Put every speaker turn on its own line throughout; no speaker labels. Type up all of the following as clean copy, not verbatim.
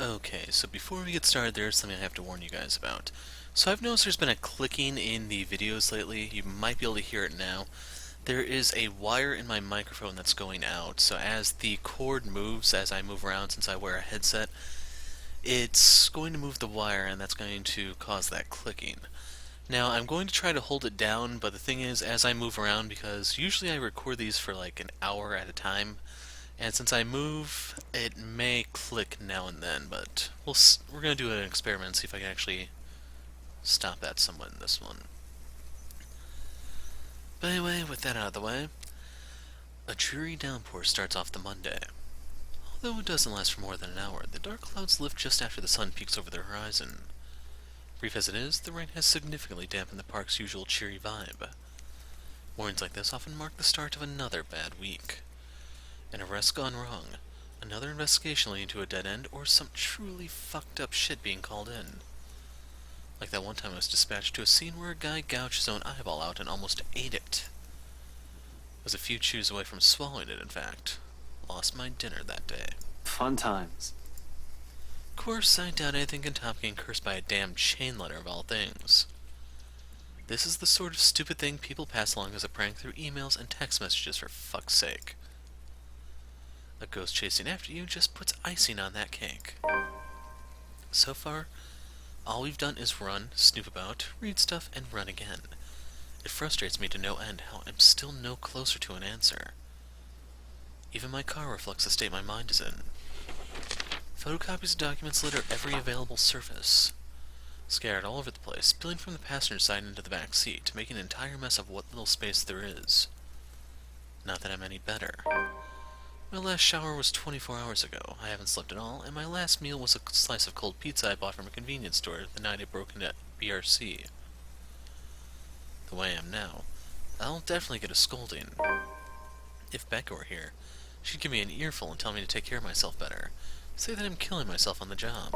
Okay, so before we get started, there's something I have to warn you guys about. So I've noticed there's been a clicking in the videos lately. You might be able to hear it now. There is a wire in my microphone that's going out, so as the cord moves, as I move around since I wear a headset, it's going to move the wire and that's going to cause that clicking. Now, I'm going to try to hold it down, but the thing is, as I move around, because usually I record these for like an hour at a time, and since I move, it may click now and then, but we're going to do an experiment and see if I can actually stop that somewhat in this one. But anyway, with that out of the way, a dreary downpour starts off the Monday. Although it doesn't last for more than an hour, the dark clouds lift just after the sun peaks over the horizon. Brief as it is, the rain has significantly dampened the park's usual cheery vibe. Mornings like this often mark the start of another bad week. An arrest gone wrong, another investigation leading to a dead end, or some truly fucked up shit being called in. Like that one time I was dispatched to a scene where a guy gouged his own eyeball out and almost ate it. Was a few chews away from swallowing it, in fact. Lost my dinner that day.
Fun times.
Of course, I doubt anything can top getting cursed by a damn chain letter of all things. This is the sort of stupid thing people pass along as a prank through emails and text messages, for fuck's sake. A ghost chasing after you just puts icing on that cake. So far, all we've done is run, snoop about, read stuff, and run again. It frustrates me to no end how I'm still no closer to an answer. Even my car reflects the state my mind is in. Photocopies of documents litter every available surface, scattered all over the place, spilling from the passenger side into the back seat, making an entire mess of what little space there is. Not that I'm any better. My last shower was 24 hours ago. I haven't slept at all, and my last meal was a slice of cold pizza I bought from a convenience store the night I broke into BRC. The way I am now, I'll definitely get a scolding. If Becca were here, she'd give me an earful and tell me to take care of myself better. Say that I'm killing myself on the job.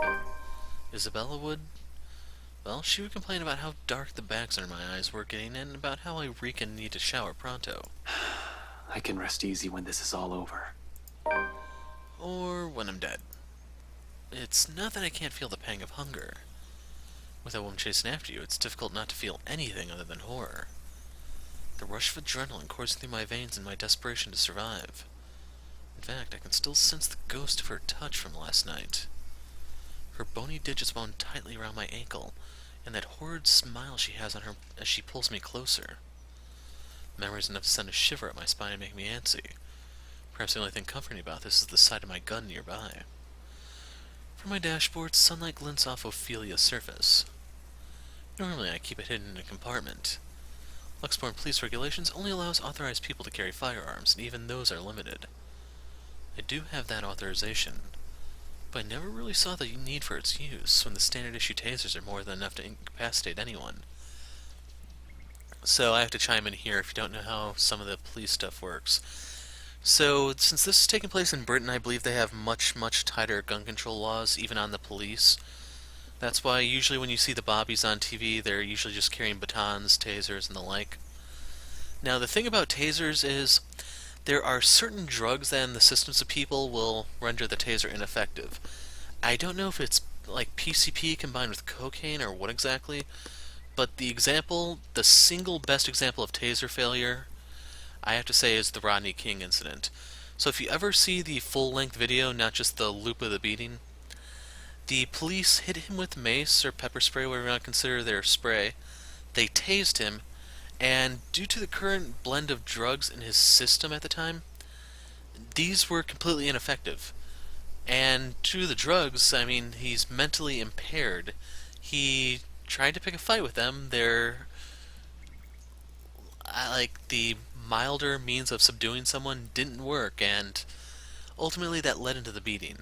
Isabella would... Well, she would complain about how dark the bags under my eyes were getting and about how I reek and need to shower pronto.
I can rest easy when this is all over.
Or when I'm dead. It's not that I can't feel the pang of hunger. With a woman chasing after you, it's difficult not to feel anything other than horror. The rush of adrenaline coursing through my veins in my desperation to survive. In fact, I can still sense the ghost of her touch from last night. Her bony digits wound tightly around my ankle, and that horrid smile she has on her as she pulls me closer. Memories enough to send a shiver up my spine and make me antsy. Perhaps the only thing comforting about this is the sight of my gun nearby. From my dashboard, sunlight glints off Ophelia's surface. Normally I keep it hidden in a compartment. Luxborn police regulations only allows authorized people to carry firearms, and even those are limited. I do have that authorization, but I never really saw the need for its use when the standard issue tasers are more than enough to incapacitate anyone. So I have to chime in here if you don't know how some of the police stuff works. So, since this is taking place in Britain, I believe they have much, much tighter gun control laws, even on the police. That's why usually when you see the bobbies on TV, they're usually just carrying batons, tasers, and the like. Now, the thing about tasers is, there are certain drugs that in the systems of people will render the taser ineffective. I don't know if it's like PCP combined with cocaine or what exactly, but the single best example of taser failure, I have to say, is the Rodney King incident. So if you ever see the full-length video, not just the loop of the beating, the police hit him with mace or pepper spray, whatever you want to consider their spray. They tased him, and due to the current blend of drugs in his system at the time, these were completely ineffective. And due to the drugs, I mean, he's mentally impaired. He tried to pick a fight with them. They're like the milder means of subduing someone didn't work, and ultimately that led into the beating.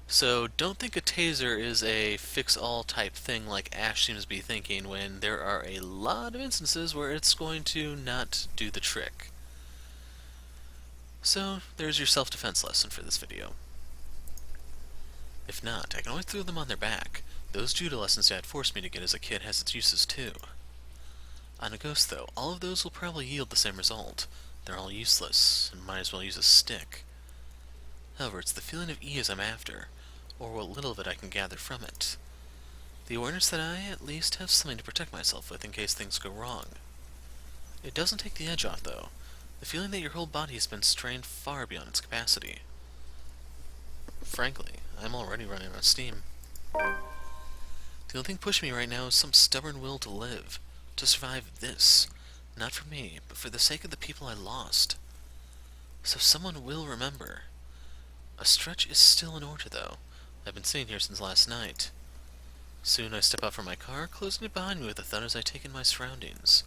So don't think a taser is a fix-all type thing like Ash seems to be thinking when there are a lot of instances where it's going to not do the trick. So there's your self-defense lesson for this video. If not, I can always throw them on their back. Those judo lessons Dad forced me to get as a kid has its uses too. On a ghost though, all of those will probably yield the same result. They're all useless, and might as well use a stick. However, it's the feeling of ease I'm after. or what little of it I can gather from it. The awareness that I, at least, have something to protect myself with in case things go wrong. It doesn't take the edge off, though. The feeling that your whole body has been strained far beyond its capacity. Frankly, I'm already running out of steam. The only thing pushing me right now is some stubborn will to live, to survive this. Not for me, but for the sake of the people I lost. So someone will remember. A stretch is still in order, though. I've been sitting here since last night. Soon I step out from my car, closing it behind me with a thud as I take in my surroundings.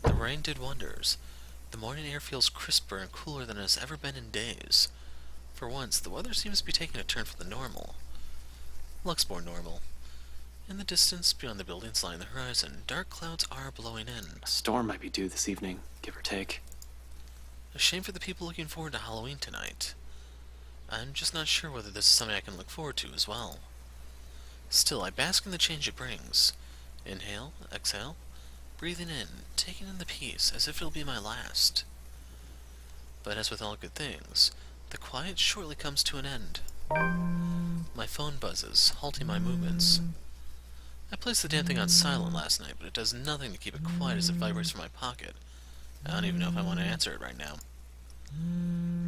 The rain did wonders. The morning air feels crisper and cooler than it has ever been in days. For once, the weather seems to be taking a turn from the normal. Luxmore normal. In the distance, beyond the buildings lying the horizon, dark clouds are blowing in.
A storm might be due this evening, give or take.
A shame for the people looking forward to Halloween tonight. I'm just not sure whether this is something I can look forward to as well. Still, I bask in the change it brings. Inhale, exhale, breathing in, taking in the peace as if it'll be my last. But as with all good things, the quiet shortly comes to an end. My phone buzzes, halting my movements. I placed the damn thing on silent last night, but it does nothing to keep it quiet as it vibrates from my pocket. I don't even know if I want to answer it right now.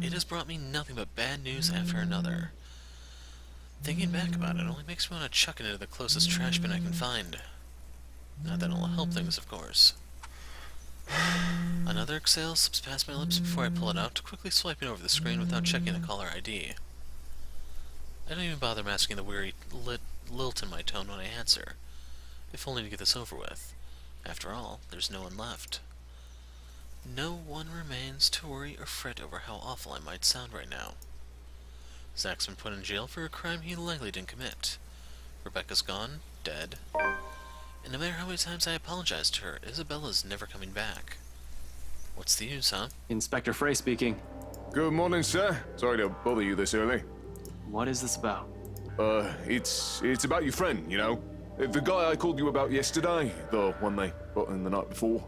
It has brought me nothing but bad news after another. Thinking back about it only makes me want to chuck it into the closest trash bin I can find. Not that it'll help things, of course. Another exhale slips past my lips before I pull it out, quickly swiping over the screen without checking the caller ID. I don't even bother masking the weary lilt in my tone when I answer, if only to get this over with. After all, there's no one left. No one remains to worry or fret over how awful I might sound right now. Zach's been put in jail for a crime he likely didn't commit. Rebecca's gone, dead. And no matter how many times I apologize to her, Isabella's never coming back. What's the use, huh?
Inspector Frey speaking.
Good morning, sir. Sorry to bother you this early.
What is this about?
It's about your friend, you know? The guy I called you about yesterday, the one they got in the night before.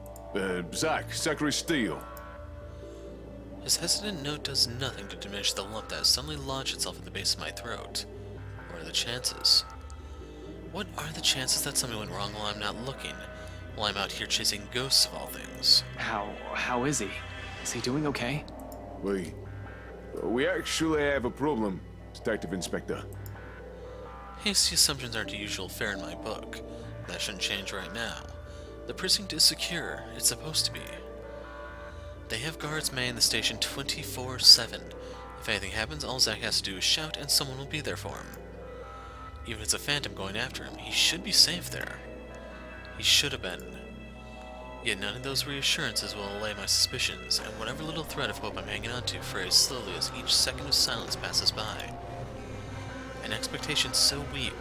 Zachary Steele.
His hesitant note does nothing to diminish the lump that has suddenly lodged itself at the base of my throat. What are the chances? What are the chances that something went wrong while I'm not looking? While I'm out here chasing ghosts of all things?
How is he? Is he doing okay?
We actually have a problem, Detective Inspector.
Hasty assumptions aren't the usual fare in my book. That shouldn't change right now. The precinct is secure. It's supposed to be. They have guards manning the station 24/7. If anything happens, all Zach has to do is shout and someone will be there for him. Even if it's a phantom going after him, he should be safe there. He should have been. Yet none of those reassurances will allay my suspicions, and whatever little thread of hope I'm hanging on to frays slowly as each second of silence passes by. An expectation so weak,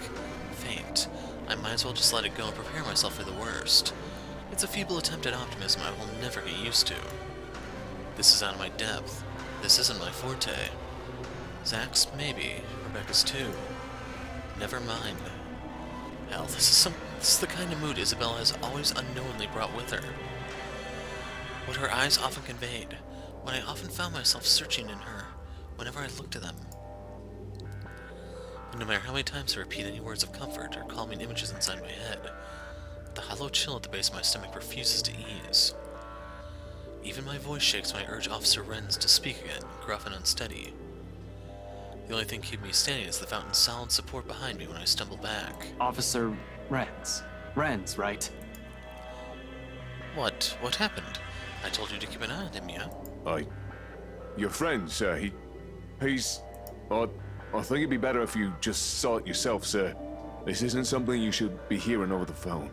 faint, I might as well just let it go and prepare myself for the worst. It's a feeble attempt at optimism I will never get used to. This is out of my depth. This isn't my forte. Zach's, maybe. Rebecca's, too. Never mind. Hell, this is the kind of mood Isabella has always unknowingly brought with her. What her eyes often conveyed, what I often found myself searching in her, whenever I looked at them. And no matter how many times I repeat any words of comfort or calming images inside my head, the hollow chill at the base of my stomach refuses to ease. Even my voice shakes when I urge Officer Renz to speak again, gruff and unsteady. The only thing keeping me standing is the fountain's solid support behind me when I stumble back.
Officer Renz. Renz, right?
What happened? I told you to keep an eye on him, yeah?
Your friend, sir, he's... I think it'd be better if you just saw it yourself, sir. This isn't something you should be hearing over the phone.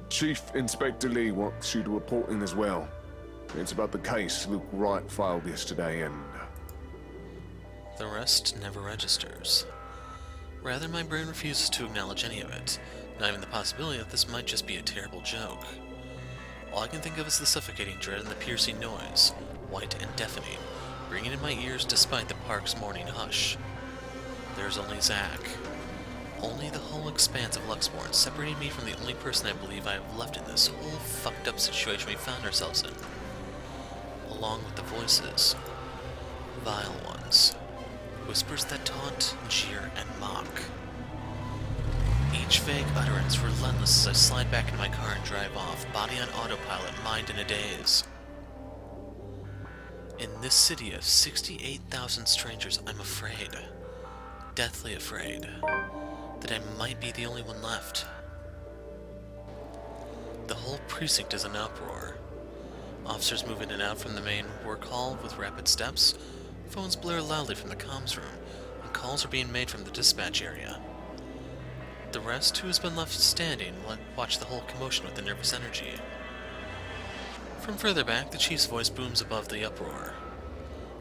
Chief Inspector Lee wants you to report in as well. It's about the case Luke Wright filed yesterday, and...
The rest never registers. Rather, my brain refuses to acknowledge any of it, not even the possibility that this might just be a terrible joke. All I can think of is the suffocating dread and the piercing noise, white and deafening, ringing in my ears despite the park's morning hush. There's only Zach. Only the whole expanse of Luxmore, separating me from the only person I believe I have left in this whole fucked up situation we found ourselves in. Along with the voices. Vile ones. whispers that taunt, jeer, and mock. Each vague utterance relentless as I slide back into my car and drive off, body on autopilot, mind in a daze. In this city of 68,000 strangers, I'm afraid, deathly afraid, that I might be the only one left. The whole precinct is in uproar. Officers move in and out from the main work hall with rapid steps, phones blare loudly from the comms room, and calls are being made from the dispatch area. The rest, who has been left standing, watch the whole commotion with a nervous energy. From further back, the chief's voice booms above the uproar.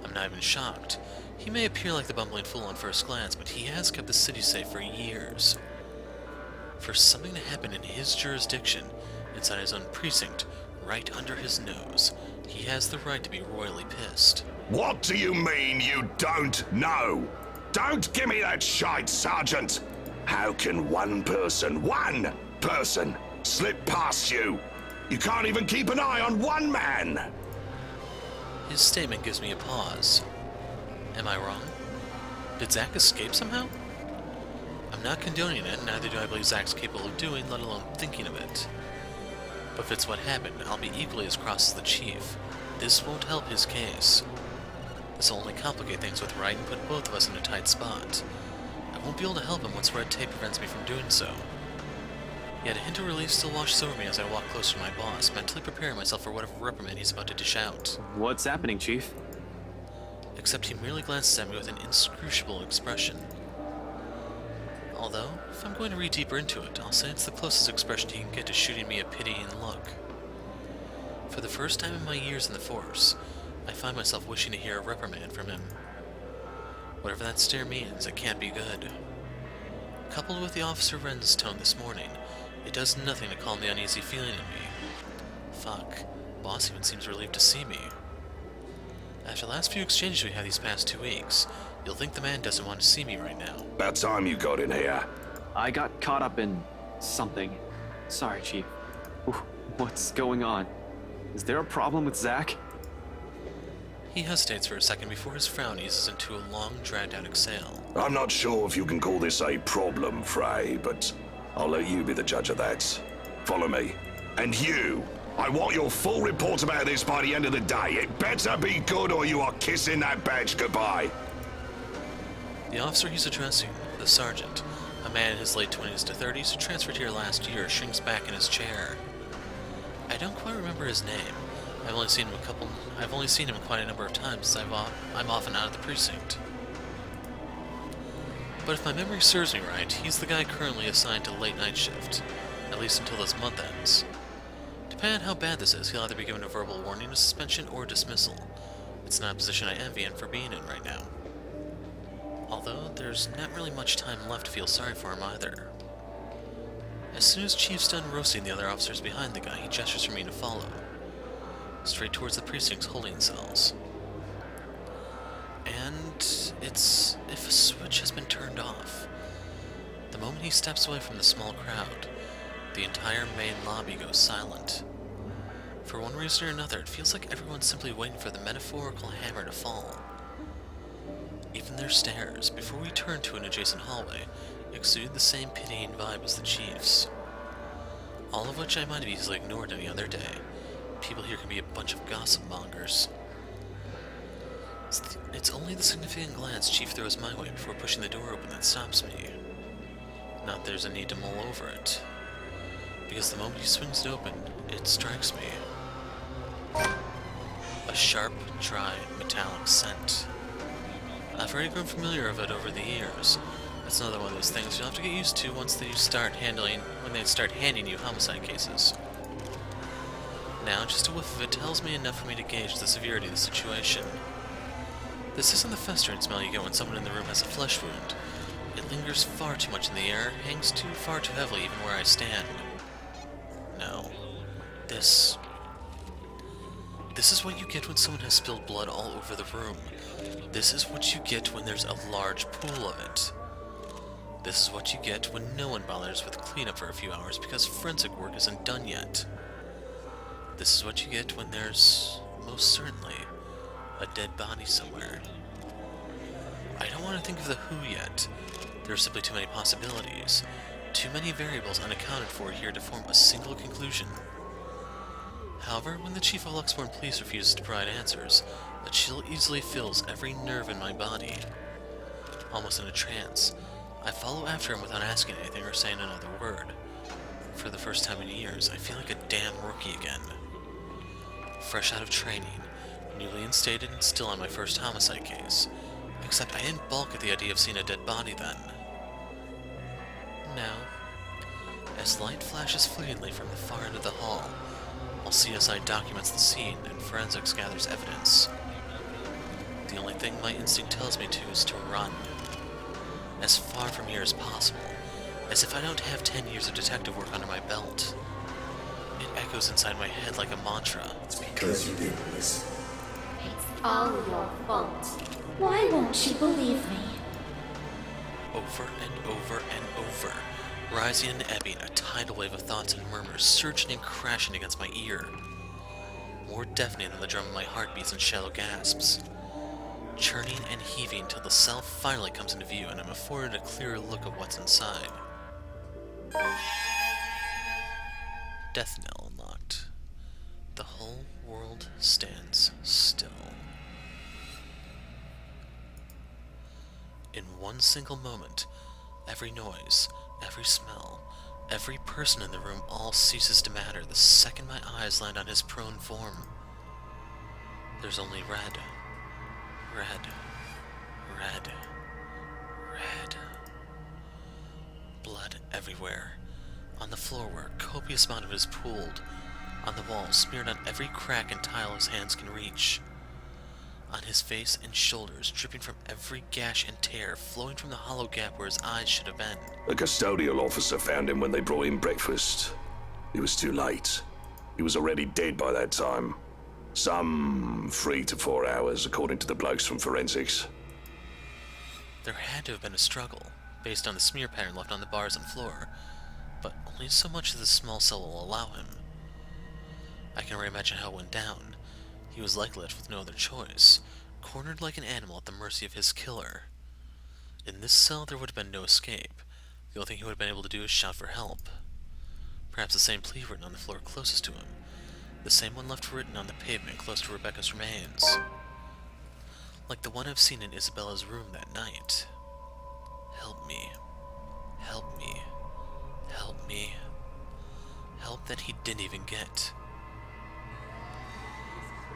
I'm not even shocked. He may appear like the bumbling fool on first glance, but he has kept the city safe for years. For something to happen in his jurisdiction, inside his own precinct, right under his nose, he has the right to be royally pissed.
What do you mean you don't know? Don't give me that shite, Sergeant! How can one person, slip past you? You can't even keep an eye on one man!
His statement gives me a pause. Am I wrong? Did Zack escape somehow? I'm not condoning it, neither do I believe Zack's capable of doing, let alone thinking of it. But if it's what happened, I'll be equally as cross as the chief. This won't help his case. This will only complicate things with Wright and put both of us in a tight spot. I won't be able to help him once red tape prevents me from doing so. Yet a hint of relief still washes over me as I walk closer to my boss, mentally preparing myself for whatever reprimand he's about to dish out.
What's happening, Chief?
Except he merely glances at me with an inscrutable expression. Although, if I'm going to read deeper into it, I'll say it's the closest expression he can get to shooting me a pitying look. For the first time in my years in the Force, I find myself wishing to hear a reprimand from him. Whatever that stare means, it can't be good. Coupled with the Officer Wren's tone this morning, it does nothing to calm the uneasy feeling in me. Fuck, boss even seems relieved to see me. After the last few exchanges we had these past 2 weeks, you'll think the man doesn't want to see me right now.
About time you got in here.
I got caught up in something. Sorry, Chief. What's going on? Is there a problem with Zack?
He hesitates for a second before his frown eases into a long, dragged-out exhale.
I'm not sure if you can call this a problem, Frey, but I'll let you be the judge of that. Follow me. And you, I want your full report about this by the end of the day. It better be good or you are kissing that badge goodbye.
The officer he's addressing, the sergeant, a man in his late 20s to 30s who transferred here last year, shrinks back in his chair. I don't quite remember his name. I've only seen him quite a number of times since I'm often out of the precinct. But if my memory serves me right, he's the guy currently assigned to late night shift, at least until this month ends. Depending on how bad this is, he'll either be given a verbal warning of suspension or dismissal. It's not a position I envy him for being in right now. Although, there's not really much time left to feel sorry for him either. As soon as Chief's done roasting the other officers behind the guy, he gestures for me to follow, straight towards the precinct's holding cells. And it's if a switch has been turned off. The moment he steps away from the small crowd, the entire main lobby goes silent. For one reason or another, it feels like everyone's simply waiting for the metaphorical hammer to fall. Even their stares, before we turn to an adjacent hallway, exude the same pitying vibe as the Chief's. All of which I might have easily ignored any other day. People here can be a bunch of gossip mongers. It's only the significant glance Chief throws my way before pushing the door open that stops me. Not there's a need to mull over it. Because the moment he swings it open, it strikes me. A sharp, dry, metallic scent. I've already grown familiar with it over the years. It's another one of those things you'll have to get used to when they start handing you homicide cases. Now, just a whiff of it tells me enough for me to gauge the severity of the situation. This isn't the festering smell you get when someone in the room has a flesh wound. It lingers far too much in the air, hangs far too heavily even where I stand. No. This is what you get when someone has spilled blood all over the room. This is what you get when there's a large pool of it. This is what you get when no one bothers with cleanup for a few hours because forensic work isn't done yet. This is what you get when there's, most certainly, a dead body somewhere. I don't want to think of the who yet. There are simply too many possibilities. Too many variables unaccounted for here to form a single conclusion. However, when the Chief of Luxborn Police refuses to provide answers, a chill easily fills every nerve in my body. Almost in a trance, I follow after him without asking anything or saying another word. For the first time in years, I feel like a damn rookie again. Fresh out of training, newly instated and still on my first homicide case. Except I didn't balk at the idea of seeing a dead body then. Now, as light flashes fleetingly from the far end of the hall, while CSI documents the scene and forensics gathers evidence, the only thing my instinct tells me to is to run. As far from here as possible, as if I don't have 10 years of detective work under my belt. It echoes inside my head like a mantra.
It's because you didn't listen.
It's all your fault. Why won't you believe me?
Over and over and over, rising and ebbing, a tidal wave of thoughts and murmurs surging and crashing against my ear. More deafening than the drum of my heart beats in shallow gasps. Churning and heaving till the cell finally comes into view and I'm afforded a clearer look of what's inside. Death knell unlocked. The whole world stands still. In one single moment, every noise, every smell, every person in the room all ceases to matter the second my eyes land on his prone form. There's only red. Red. Red. Red. Blood everywhere. On the floor where a copious amount of it is pooled. On the walls, smeared on every crack and tile his hands can reach. On his face and shoulders, dripping from every gash and tear, flowing from the hollow gap where his eyes should have been.
The custodial officer found him when they brought him breakfast. It was too late. He was already dead by that time. Some 3 to 4 hours, according to the blokes from forensics.
There had to have been a struggle, based on the smear pattern left on the bars and floor, but only so much as the small cell will allow him. I can already imagine how it went down. He was likely left with no other choice, cornered like an animal at the mercy of his killer. In this cell there would have been no escape. The only thing he would have been able to do is shout for help. Perhaps the same plea written on the floor closest to him. The same one left written on the pavement close to Rebecca's remains. Like the one I've seen in Isabella's room that night. Help me. Help me. Help me. Help that he didn't even get.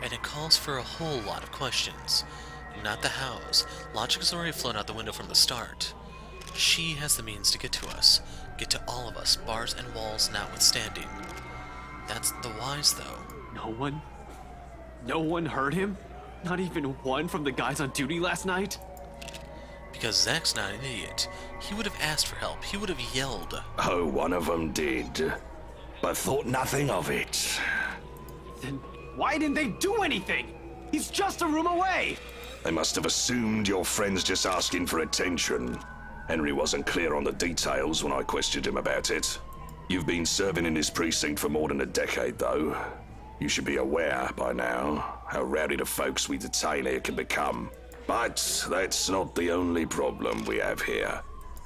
And it calls for a whole lot of questions. Not the hows. Logic has already flown out the window from the start. She has the means to get to us. Get to all of us, bars and walls notwithstanding. That's the whys, though.
No one heard him? Not even one from the guys on duty last night?
Because Zach's not an idiot. He would have asked for help. He would have yelled.
Oh, one of them did, but thought nothing of it.
Then why didn't they do anything? He's just a room away!
They must have assumed your friend's just asking for attention. Henry wasn't clear on the details when I questioned him about it. You've been serving in this precinct for more than a decade, though. You should be aware by now how rowdy the folks we detain here can become. But that's not the only problem we have here.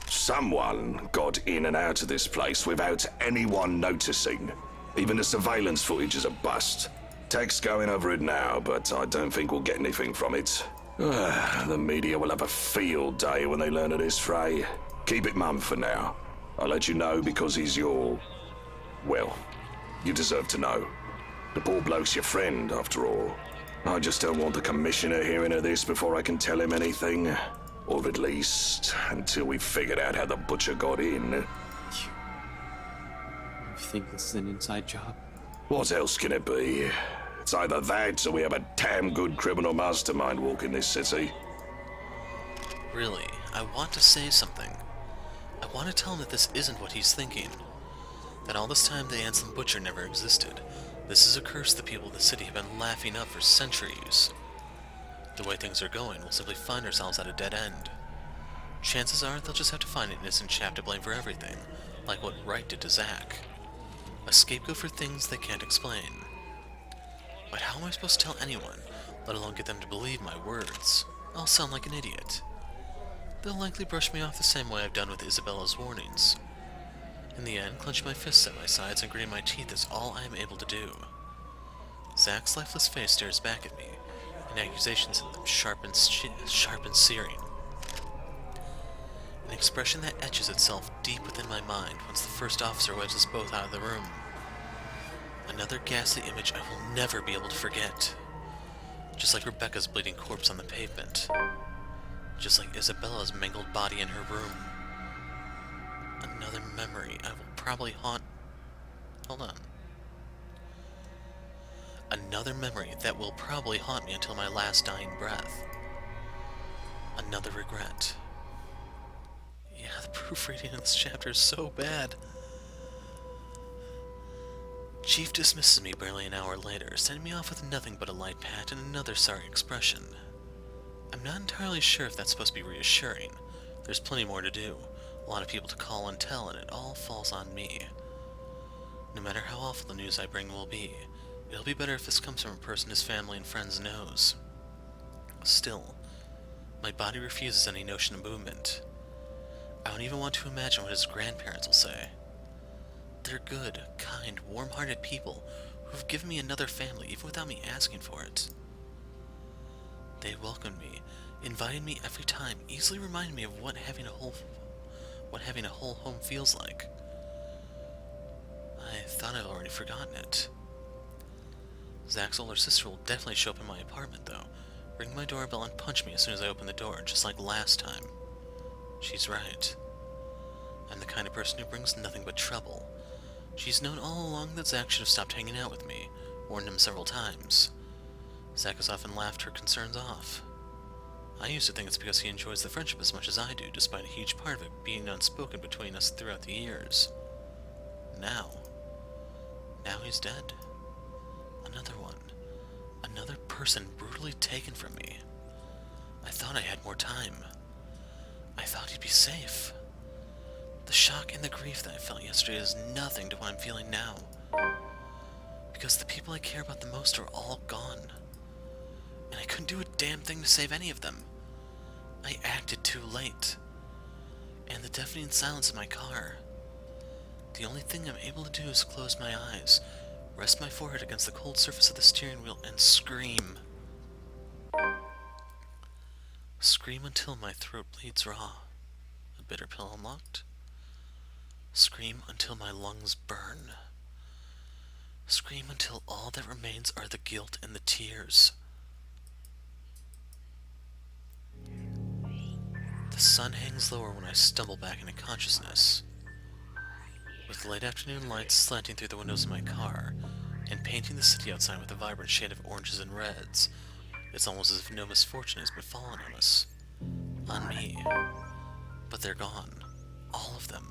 Someone got in and out of this place without anyone noticing. Even the surveillance footage is a bust. Tech's going over it now, but I don't think we'll get anything from it. The media will have a field day when they learn of this, Frey. Keep it mum for now. I'll let you know because he's your... well, you deserve to know. The poor bloke's your friend, after all. I just don't want the commissioner hearing of this before I can tell him anything. Or at least, until we've figured out how the butcher got in.
You think this is an inside job?
What else can it be? It's either that or we have a damn good criminal mastermind walking this city.
Really, I want to say something. I want to tell him that this isn't what he's thinking. That all this time the Anselm Butcher never existed. This is a curse the people of the city have been laughing up for centuries. The way things are going, we'll simply find ourselves at a dead end. Chances are they'll just have to find an innocent chap to blame for everything, like what Wright did to Zach. A scapegoat for things they can't explain. But how am I supposed to tell anyone, let alone get them to believe my words? I'll sound like an idiot. they'll likely brush me off the same way I've done with Isabella's warnings. In the end, clenching my fists at my sides and gritting my teeth is all I am able to do. Zach's lifeless face stares back at me, and accusations in them sharp and searing. An expression that etches itself deep within my mind once the first officer wedges us both out of the room. Another ghastly image I will never be able to forget. Just like Rebecca's bleeding corpse on the pavement. Just like Isabella's mangled body in her room. Another memory I will probably haunt... Hold on. Another memory that will probably haunt me until my last dying breath. Another regret. Yeah, the proofreading in this chapter is so bad. Chief dismisses me barely an hour later, sending me off with nothing but a light pat and another sorry expression. I'm not entirely sure if that's supposed to be reassuring. There's plenty more to do, a lot of people to call and tell, and it all falls on me. No matter how awful the news I bring will be, it'll be better if this comes from a person his family and friends knows. Still, my body refuses any notion of movement. I don't even want to imagine what his grandparents will say. They're good, kind, warm-hearted people who have given me another family even without me asking for it. They welcomed me, invited me every time, easily reminding me of what having a whole home feels like. I thought I'd already forgotten it. Zach's older sister will definitely show up in my apartment, though, ring my doorbell and punch me as soon as I open the door, just like last time. She's right. I'm the kind of person who brings nothing but trouble. She's known all along that Zach should have stopped hanging out with me, warned him several times. Zach has often laughed her concerns off. I used to think it's because he enjoys the friendship as much as I do, despite a huge part of it being unspoken between us throughout the years. Now he's dead. Another one. Another person brutally taken from me. I thought I had more time. I thought he'd be safe. The shock and the grief that I felt yesterday is nothing to what I'm feeling now. Because the people I care about the most are all gone. And I couldn't do a damn thing to save any of them. I acted too late. And the deafening silence in my car. The only thing I'm able to do is close my eyes, rest my forehead against the cold surface of the steering wheel, and scream. Scream until my throat bleeds raw. A bitter pill unlocked. Scream until my lungs burn. Scream until all that remains are the guilt and the tears. The sun hangs lower when I stumble back into consciousness. With late afternoon lights slanting through the windows of my car, and painting the city outside with a vibrant shade of oranges and reds, it's almost as if no misfortune has befallen on us. On me. But they're gone. All of them.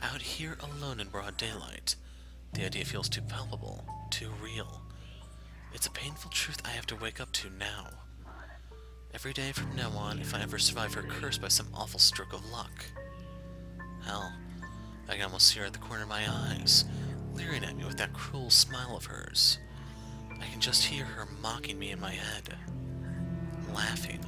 Out here alone in broad daylight, the idea feels too palpable, too real. It's a painful truth I have to wake up to now. Every day from now on, if I ever survive her curse by some awful stroke of luck. Hell, I can almost see her at the corner of my eyes, leering at me with that cruel smile of hers. I can just hear her mocking me in my head. Laughing.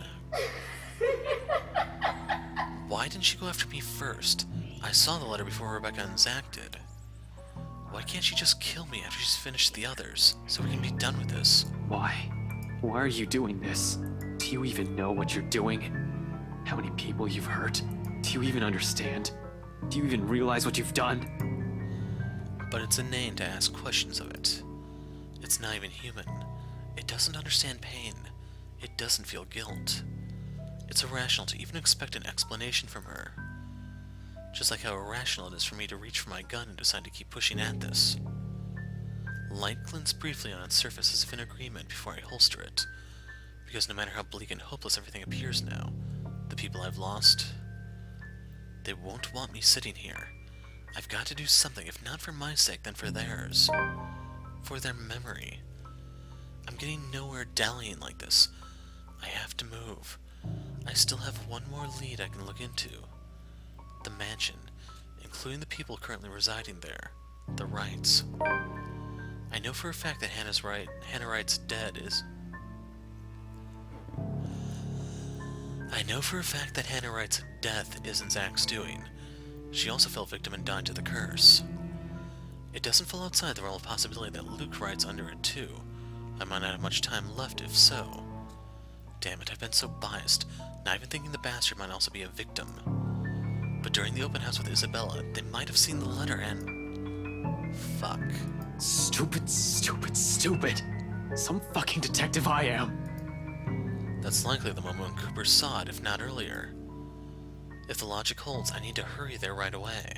Why didn't she go after me first? I saw the letter before Rebecca and Zach did. Why can't she just kill me after she's finished the others, so we can be done with this?
Why? Why are you doing this? Do you even know what you're doing? How many people you've hurt? Do you even understand? Do you even realize what you've done?
But it's inane to ask questions of it. It's not even human. It doesn't understand pain. It doesn't feel guilt. It's irrational to even expect an explanation from her. Just like how irrational it is for me to reach for my gun and decide to keep pushing at this. Light glints briefly on its surface as if in agreement before I holster it. Because no matter how bleak and hopeless everything appears now, the people I've lost, they won't want me sitting here. I've got to do something, if not for my sake, then for theirs. For their memory. I'm getting nowhere dallying like this. I have to move. I still have one more lead I can look into. The mansion, including the people currently residing there. The Wrights. I know for a fact that Hannah Wright's dead is... I know for a fact that Hannah Wright's death isn't Zach's doing. She also fell victim and died to the curse. It doesn't fall outside the realm of possibility that Luke Wright's under it too. I might not have much time left if so. Damn it, I've been so biased, not even thinking the bastard might also be a victim. But during the open house with Isabella, they might have seen the letter and... Fuck.
Stupid, stupid, stupid. Some fucking detective I am.
That's likely the moment when Cooper saw it, if not earlier. If the logic holds, I need to hurry there right away.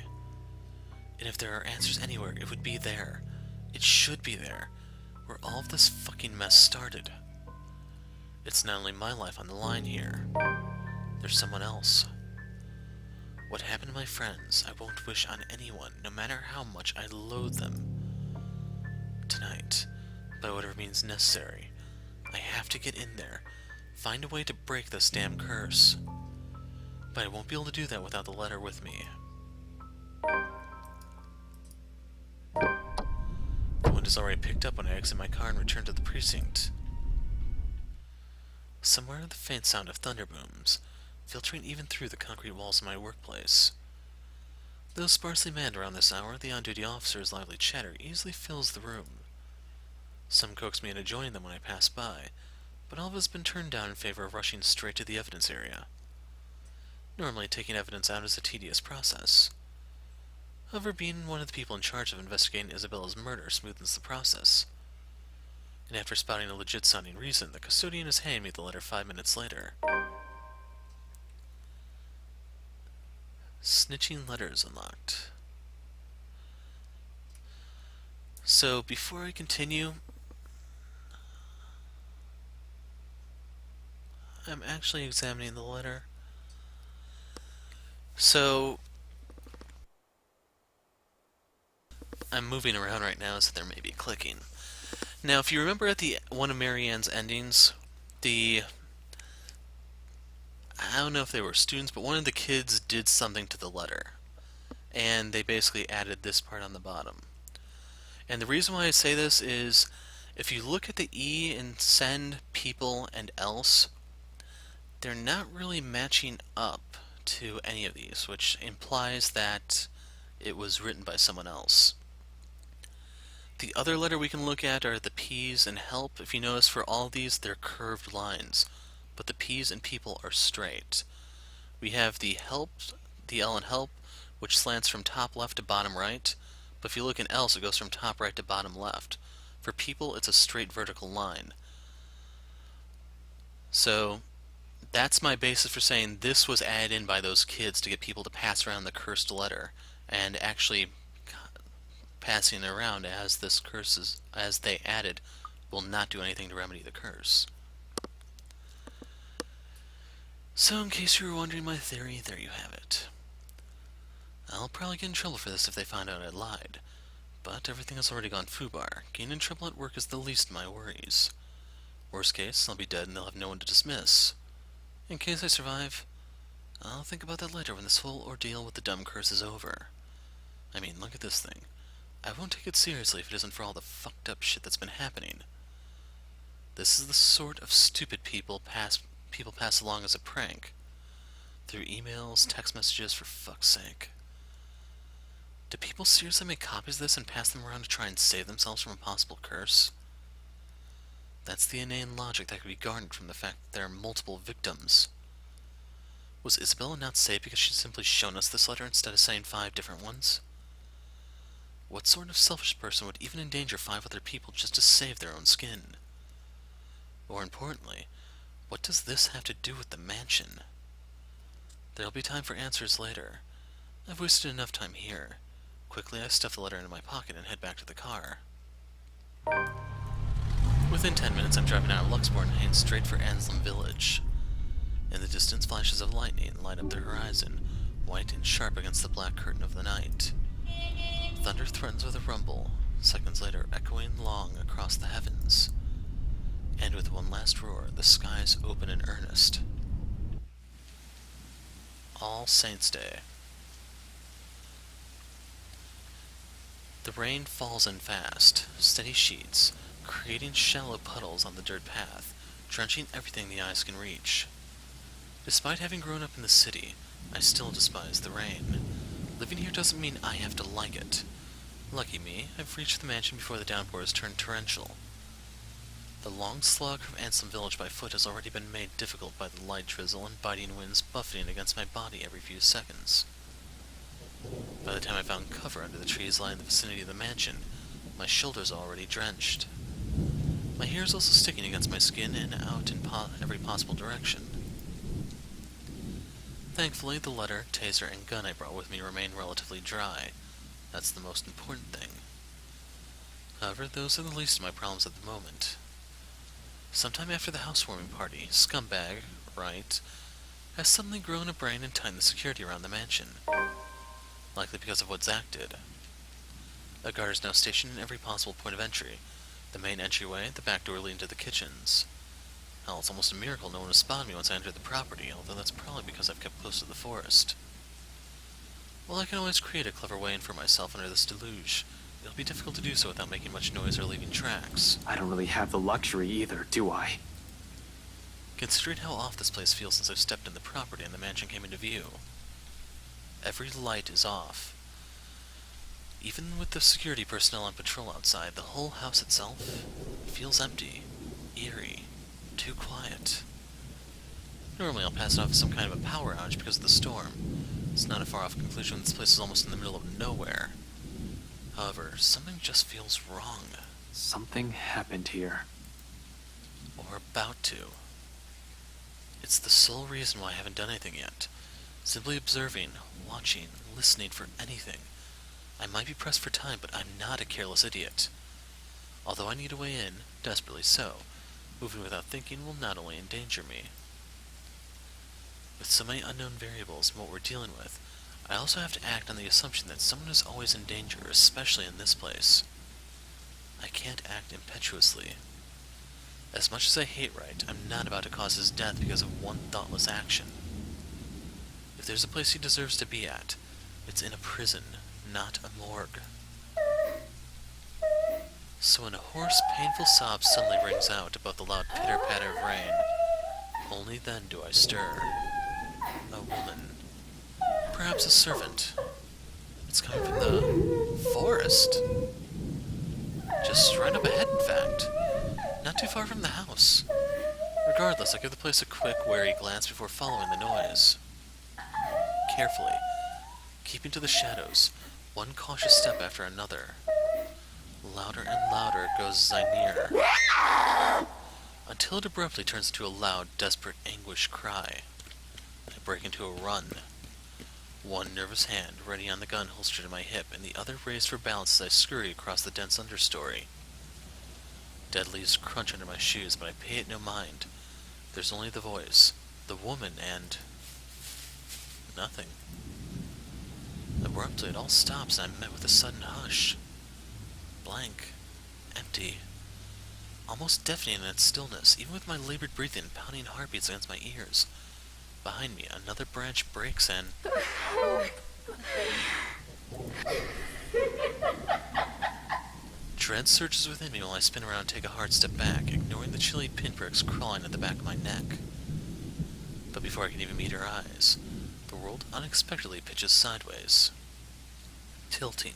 And if there are answers anywhere, it would be there. It should be there. Where all of this fucking mess started. It's not only my life on the line here. There's someone else. What happened to my friends, I won't wish on anyone, no matter how much I loathe them. Tonight, by whatever means necessary, I have to get in there, find a way to break this damn curse. But I won't be able to do that without the letter with me. The wind is already picked up when I exit my car and return to the precinct. Somewhere the faint sound of thunder booms, filtering even through the concrete walls of my workplace. Though sparsely manned around this hour, the on-duty officer's lively chatter easily fills the room. Some coax me into joining them when I pass by, but all has been turned down in favor of rushing straight to the evidence area. Normally, taking evidence out is a tedious process. However, being one of the people in charge of investigating Isabella's murder smoothens the process. And after spouting a legit-sounding reason, the custodian is handing me the letter 5 minutes later. Snitching letters unlocked. So, before I continue, I'm actually examining the letter. So, I'm moving around right now, so there may be clicking. Now, if you remember at the one of Marianne's endings, I don't know if they were students, but one of the kids did something to the letter. And they basically added this part on the bottom. And the reason why I say this is, if you look at the E in send, people, and else, they're not really matching up to any of these, which implies that it was written by someone else. The other letter we can look at are the P's and help. If you notice, for all of these, they're curved lines, but the P's and people are straight. We have the help, the L in help, which slants from top left to bottom right, but if you look in else, it goes from top right to bottom left. For people, it's a straight vertical line. So, that's my basis for saying this was added in by those kids to get people to pass around the cursed letter, and actually passing it around as this curse is, as they added, will not do anything to remedy the curse. So, in case you were wondering my theory, there you have it. I'll probably get in trouble for this if they find out I lied, but everything has already gone foobar. Getting in trouble at work is the least of my worries. Worst case, I'll be dead and they'll have no one to dismiss. In case I survive, I'll think about that later when this whole ordeal with the dumb curse is over. I mean, look at this thing. I won't take it seriously if it isn't for all the fucked up shit that's been happening. This is the sort of stupid people pass along as a prank. Through emails, text messages, for fuck's sake. Do people seriously make copies of this and pass them around to try and save themselves from a possible curse? That's the inane logic that could be garnered from the fact that there are multiple victims. Was Isabella not saved because she'd simply shown us this letter instead of saying 5 different ones? What sort of selfish person would even endanger 5 other people just to save their own skin? More importantly, what does this have to do with the mansion? There'll be time for answers later. I've wasted enough time here. Quickly, I stuff the letter into my pocket and head back to the car. Within 10 minutes, I'm driving out of Luxmore and heading straight for Anslem Village. In the distance, flashes of lightning light up the horizon, white and sharp against the black curtain of the night. Thunder threatens with a rumble, seconds later echoing long across the heavens. And with one last roar, the skies open in earnest. All Saints' Day. The rain falls in fast, steady sheets, creating shallow puddles on the dirt path, drenching everything the eyes can reach. Despite having grown up in the city, I still despise the rain. Living here doesn't mean I have to like it. Lucky me, I've reached the mansion before the downpours turned torrential. The long slog from Ansem Village by foot has already been made difficult by the light drizzle and biting winds buffeting against my body every few seconds. By the time I found cover under the trees lying in the vicinity of the mansion, my shoulders are already drenched. My hair is also sticking against my skin and out in every possible direction. Thankfully, the letter, taser, and gun I brought with me remain relatively dry. That's the most important thing. However, those are the least of my problems at the moment. Sometime after the housewarming party, Scumbag, right, has suddenly grown a brain and tightened the security around the mansion. Likely because of what Zack did. A guard is now stationed in every possible point of entry. The main entryway, the back door leading to the kitchens. Hell, it's almost a miracle no one has spotted me once I entered the property, although that's probably because I've kept close to the forest. Well, I can always create a clever way in for myself under this deluge. It'll be difficult to do so without making much noise or leaving tracks.
I don't really have the luxury either, do I?
Considering how off this place feels since I've stepped in the property and the mansion came into view. Every light is off. Even with the security personnel on patrol outside, the whole house itself feels empty, eerie, too quiet. Normally I'll pass it off as some kind of a power outage because of the storm. It's not a far off conclusion when this place is almost in the middle of nowhere. However, something just feels wrong.
Something happened here.
Or about to. It's the sole reason why I haven't done anything yet. Simply observing, watching, listening for anything. I might be pressed for time, but I'm not a careless idiot. Although I need a way in, desperately so, moving without thinking will not only endanger me. With so many unknown variables in what we're dealing with, I also have to act on the assumption that someone is always in danger, especially in this place. I can't act impetuously. As much as I hate Wright, I'm not about to cause his death because of one thoughtless action. If there's a place he deserves to be at, it's in a prison, not a morgue. So when a hoarse, painful sob suddenly rings out above the loud pitter-patter of rain, only then do I stir. A woman. Perhaps a servant. It's coming from the forest. Just right up ahead, in fact. Not too far from the house. Regardless, I give the place a quick, wary glance before following the noise. Carefully, keeping to the shadows, one cautious step after another. Louder and louder it goes as I near, until it abruptly turns into a loud, desperate anguish cry. I break into a run. One nervous hand ready on the gun holstered to my hip, and the other raised for balance as I scurry across the dense understory. Dead leaves crunch under my shoes, but I pay it no mind. There's only the voice, the woman, and nothing. Abruptly, it all stops, and I'm met with a sudden hush. Blank. Empty. Almost deafening in its stillness, even with my labored breathing and pounding heartbeats against my ears. Behind me, another branch breaks, and dread surges within me while I spin around and take a hard step back, ignoring the chilly pinpricks crawling at the back of my neck. But before I can even meet her eyes, the world unexpectedly pitches sideways, tilting,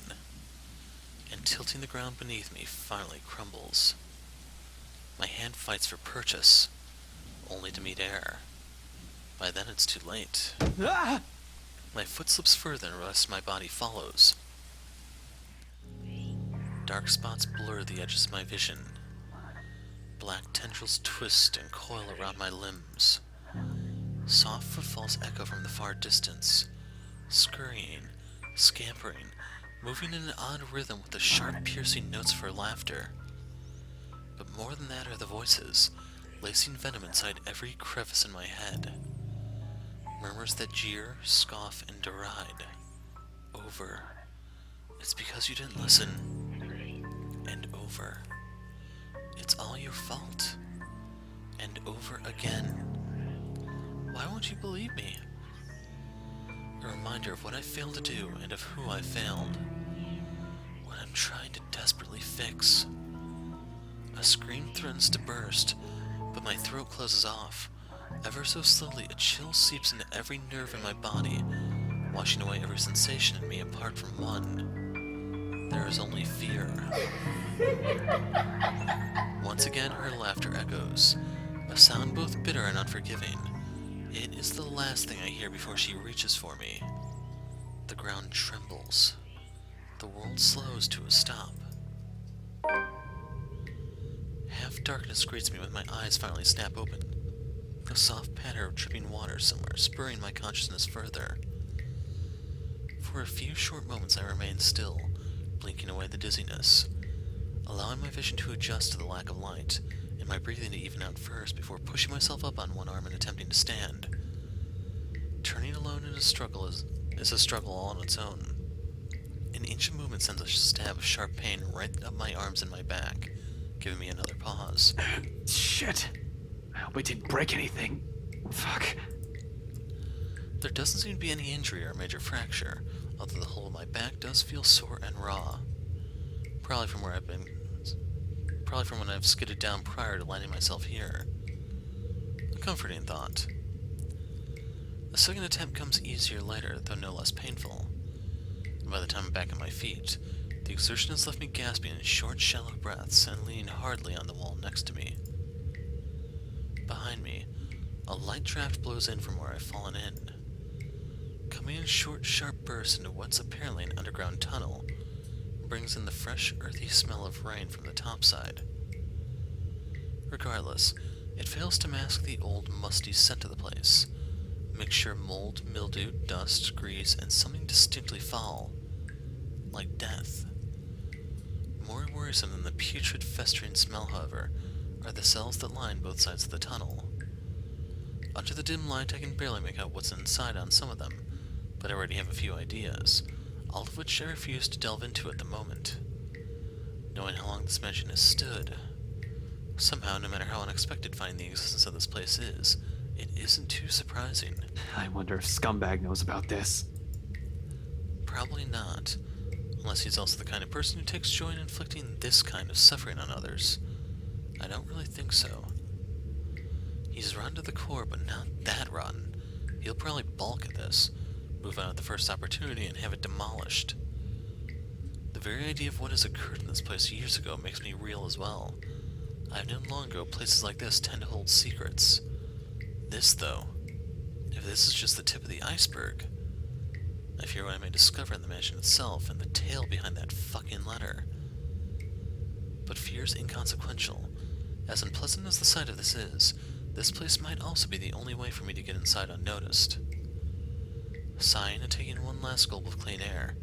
and tilting the ground beneath me finally crumbles. My hand fights for purchase, only to meet air. By then it's too late. My foot slips further and the rest of my body follows. Dark spots blur the edges of my vision. Black tendrils twist and coil around my limbs. Soft footfalls echo from the far distance, scurrying, scampering, moving in an odd rhythm with the sharp, piercing notes for laughter. But more than that are the voices, lacing venom inside every crevice in my head. Murmurs that jeer, scoff, and deride. Over. It's because you didn't listen. And over. It's all your fault. And over again. Why won't you believe me? A reminder of what I failed to do and of who I failed. What I'm trying to desperately fix. A scream threatens to burst, but my throat closes off. Ever so slowly, a chill seeps into every nerve in my body, washing away every sensation in me apart from one. There is only fear. Once again, her laughter echoes, a sound both bitter and unforgiving. It is the last thing I hear before she reaches for me. The ground trembles. The world slows to a stop. Half darkness greets me when my eyes finally snap open. A soft patter of dripping water somewhere, spurring my consciousness further. For a few short moments I remain still, blinking away the dizziness, allowing my vision to adjust to the lack of light, and my breathing to even out first before pushing myself up on one arm and attempting to stand. Turning alone in a struggle is a struggle all on its own. An inch of movement sends a stab of sharp pain right up my arms and my back, giving me another pause.
Shit. I hope I didn't break anything. Fuck.
There doesn't seem to be any injury or major fracture, although the whole of my back does feel sore and raw. Probably from when I've skidded down prior to landing myself here. A comforting thought. The second attempt comes easier later, though no less painful. And by the time I'm back on my feet, the exertion has left me gasping in short, shallow breaths and leaning hardly on the wall next to me. Behind me, a light draft blows in from where I've fallen in. Coming in short, sharp bursts into what's apparently an underground tunnel, brings in the fresh, earthy smell of rain from the topside. Regardless, it fails to mask the old, musty scent of the place. A mixture of mold, mildew, dust, grease, and something distinctly foul. Like death. More worrisome than the putrid, festering smell, however, are the cells that line both sides of the tunnel. Under the dim light, I can barely make out what's inside on some of them, but I already have a few ideas, all of which I refuse to delve into at the moment. Knowing how long this mansion has stood, somehow, no matter how unexpected finding the existence of this place is, it isn't too surprising.
I wonder if Scumbag knows about this.
Probably not, unless he's also the kind of person who takes joy in inflicting this kind of suffering on others. I don't really think so. He's rotten to the core, but not that rotten. He'll probably balk at this, move out at the first opportunity, and have it demolished. The very idea of what has occurred in this place years ago makes me reel as well. I've known long ago places like this tend to hold secrets. This, though, if this is just the tip of the iceberg, I fear what I may discover in the mansion itself and the tale behind that fucking letter. But fear's inconsequential. As unpleasant as the sight of this is, this place might also be the only way for me to get inside unnoticed. Sighing and taking one last gulp of clean air,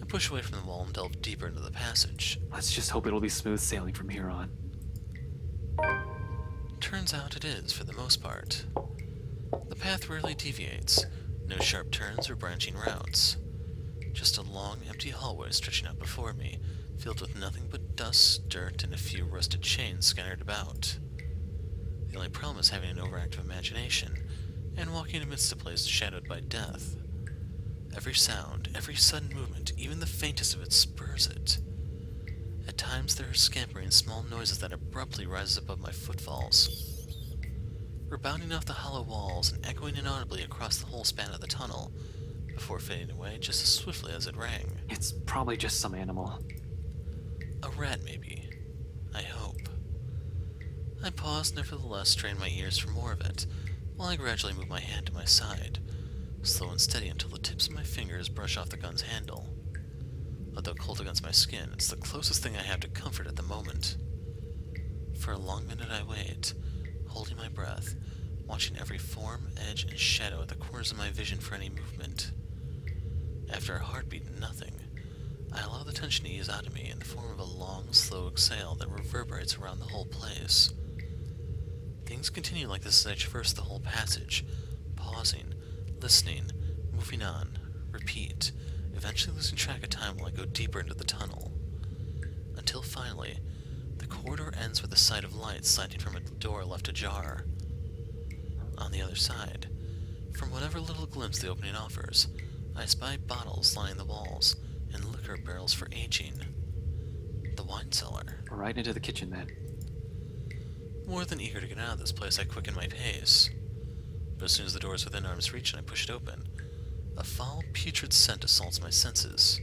I push away from the wall and delve deeper into the passage.
Let's just hope it'll be smooth sailing from here on.
Turns out it is, for the most part. The path rarely deviates, no sharp turns or branching routes. Just a long, empty hallway stretching out before me, filled with nothing but dust, dirt, and a few rusted chains scattered about. The only problem is having an overactive imagination, and walking amidst a place shadowed by death. Every sound, every sudden movement, even the faintest of it spurs it. At times there are scampering small noises that abruptly rise above my footfalls, rebounding off the hollow walls and echoing inaudibly across the whole span of the tunnel, before fading away just as swiftly as it rang.
It's probably just some animal.
A rat, maybe. I hope. I pause, nevertheless, strain my ears for more of it, while I gradually move my hand to my side, slow and steady until the tips of my fingers brush off the gun's handle. Although cold against my skin, it's the closest thing I have to comfort at the moment. For a long minute I wait, holding my breath, watching every form, edge, and shadow at the corners of my vision for any movement. After a heartbeat and nothing, I allow the tension to ease out of me in the form of a long, slow exhale that reverberates around the whole place. Things continue like this as I traverse the whole passage, pausing, listening, moving on, repeat, eventually losing track of time while I go deeper into the tunnel. Until finally, the corridor ends with a sight of light slanting from a door left ajar. On the other side, from whatever little glimpse the opening offers, I spy bottles lining the walls and liquor barrels for aging. The wine cellar.
Right into the kitchen then.
More than eager to get out of this place, I quicken my pace. But as soon as the door is within arm's reach and I push it open, a foul, putrid scent assaults my senses.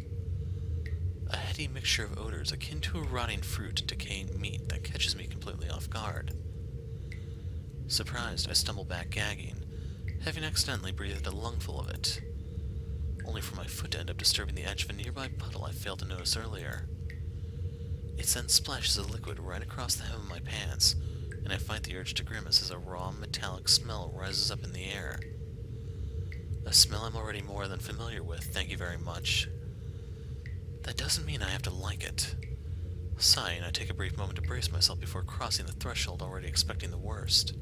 A heady mixture of odors akin to a rotting fruit, decaying meat that catches me completely off guard. Surprised, I stumble back gagging, having accidentally breathed a lungful of it, only for my foot to end up disturbing the edge of a nearby puddle I failed to notice earlier. It then splashes a liquid right across the hem of my pants, and I fight the urge to grimace as a raw, metallic smell rises up in the air. A smell I'm already more than familiar with, thank you very much. That doesn't mean I have to like it. Sighing, I take a brief moment to brace myself before crossing the threshold, already expecting the worst.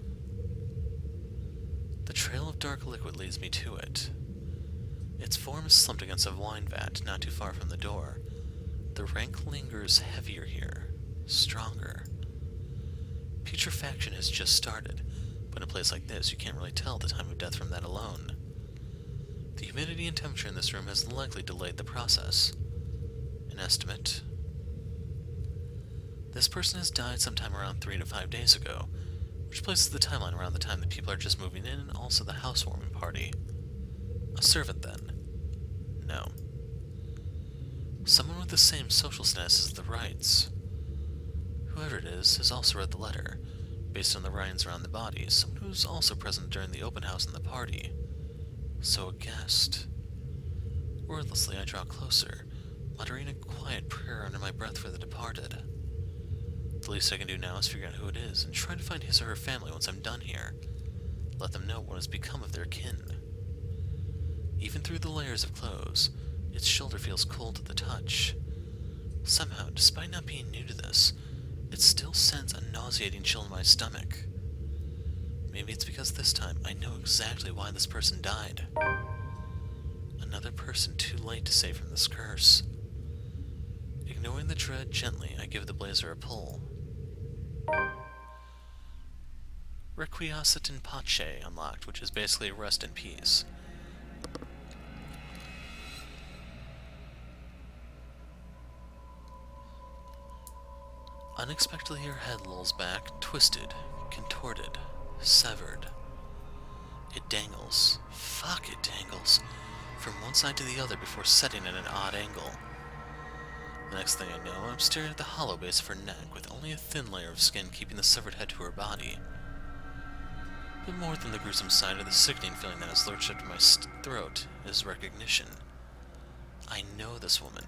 The trail of dark liquid leads me to it. Its form is slumped against a wine vat not too far from the door. The rank lingers heavier here, stronger. Putrefaction has just started, but in a place like this you can't really tell the time of death from that alone. The humidity and temperature in this room has likely delayed the process. An estimate. This person has died sometime around 3 to 5 days ago, which places the timeline around the time that people are just moving in and also the housewarming party. A servant, then? No. Someone with the same social status as the Wrights. Whoever it is has also read the letter, based on the writings around the body, someone who was also present during the open house and the party. So a guest. Wordlessly, I draw closer, muttering a quiet prayer under my breath for the departed. The least I can do now is figure out who it is and try to find his or her family once I'm done here. Let them know what has become of their kin. Even through the layers of clothes, its shoulder feels cold to the touch. Somehow, despite not being new to this, it still sends a nauseating chill in my stomach. Maybe it's because this time I know exactly why this person died. Another person too late to save from this curse. Ignoring the dread gently, I give the blazer a pull. Requiescat in pace unlocked, which is basically rest in peace. Unexpectedly, her head lolls back, twisted, contorted, severed. It dangles. Fuck, it dangles. From one side to the other before setting at an odd angle. The next thing I know, I'm staring at the hollow base of her neck with only a thin layer of skin keeping the severed head to her body. But more than the gruesome sight or the sickening feeling that has lurched up to my throat is recognition. I know this woman.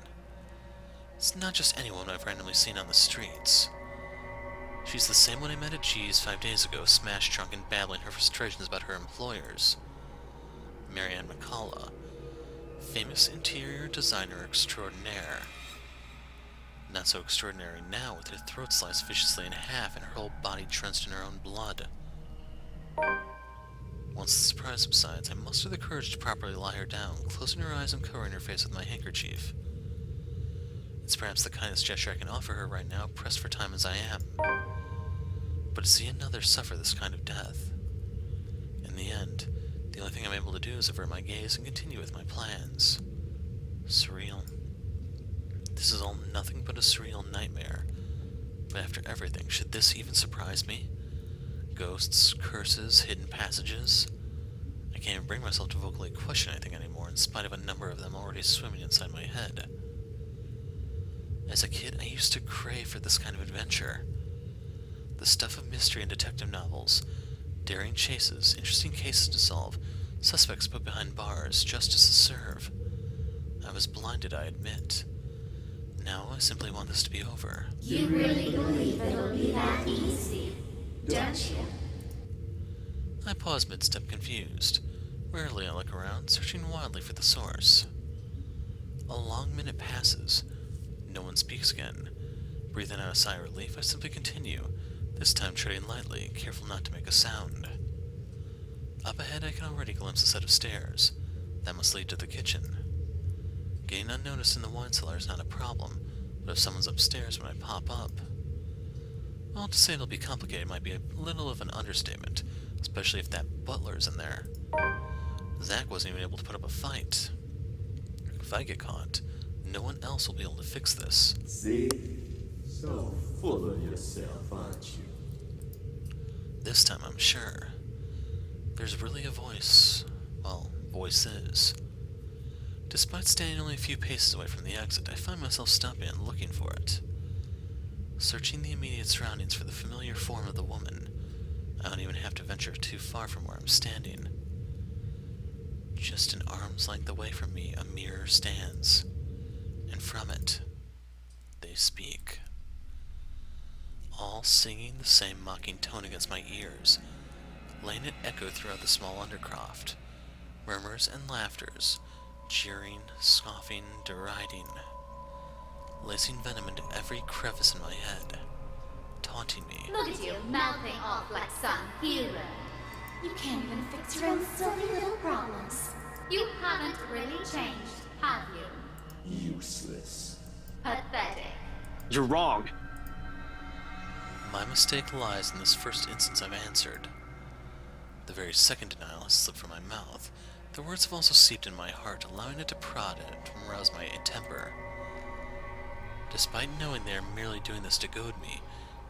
It's not just any woman I've randomly seen on the streets. She's the same one I met at G's 5 days ago, smash-drunk and babbling her frustrations about her employers. Marianne McCullough, famous interior designer extraordinaire. Not so extraordinary now, with her throat sliced viciously in half and her whole body drenched in her own blood. Once the surprise subsides, I muster the courage to properly lie her down, closing her eyes and covering her face with my handkerchief. It's perhaps the kindest gesture I can offer her right now, pressed for time as I am. But to see another suffer this kind of death. In the end, the only thing I'm able to do is avert my gaze and continue with my plans. Surreal. This is all nothing but a surreal nightmare. But after everything, should this even surprise me? Ghosts, curses, hidden passages? I can't even bring myself to vocally question anything anymore, in spite of a number of them already swimming inside my head. As a kid, I used to crave for this kind of adventure. The stuff of mystery and detective novels, daring chases, interesting cases to solve, suspects put behind bars, justice to serve. I was blinded, I admit. Now I simply want this to be over.
You really believe it'll be that easy, don't you?
I pause mid-step confused. Rarely I look around, searching wildly for the source. A long minute passes. No one speaks again. Breathing out a sigh of relief, I simply continue, this time treading lightly, careful not to make a sound. Up ahead, I can already glimpse a set of stairs. That must lead to the kitchen. Getting unnoticed in the wine cellar is not a problem, but if someone's upstairs when I pop up... Well, to say it'll be complicated might be a little of an understatement, especially if that butler's in there. Zach wasn't even able to put up a fight. If I get caught, no one else will be able to fix this.
See? So full of yourself, aren't you?
This time I'm sure. there's really a voice. Well, voices. Despite standing only a few paces away from the exit, I find myself stopping and looking for it. Searching the immediate surroundings for the familiar form of the woman. I don't even have to venture too far from where I'm standing. Just an arm's length away from me, a mirror stands. And from it, they speak. All singing the same mocking tone against my ears, letting it echo throughout the small undercroft. Murmurs and laughters, jeering, scoffing, deriding, lacing venom into every crevice in my head, taunting me.
Look at you, mouthing off like some hero. You can't even fix your own silly little problems. You haven't really changed, have you?
Useless.
Pathetic.
You're wrong.
My mistake lies in this first instance I've answered. The very second denial has slipped from my mouth. The words have also seeped in my heart, allowing it to prod at it and rouse my temper. Despite knowing they are merely doing this to goad me,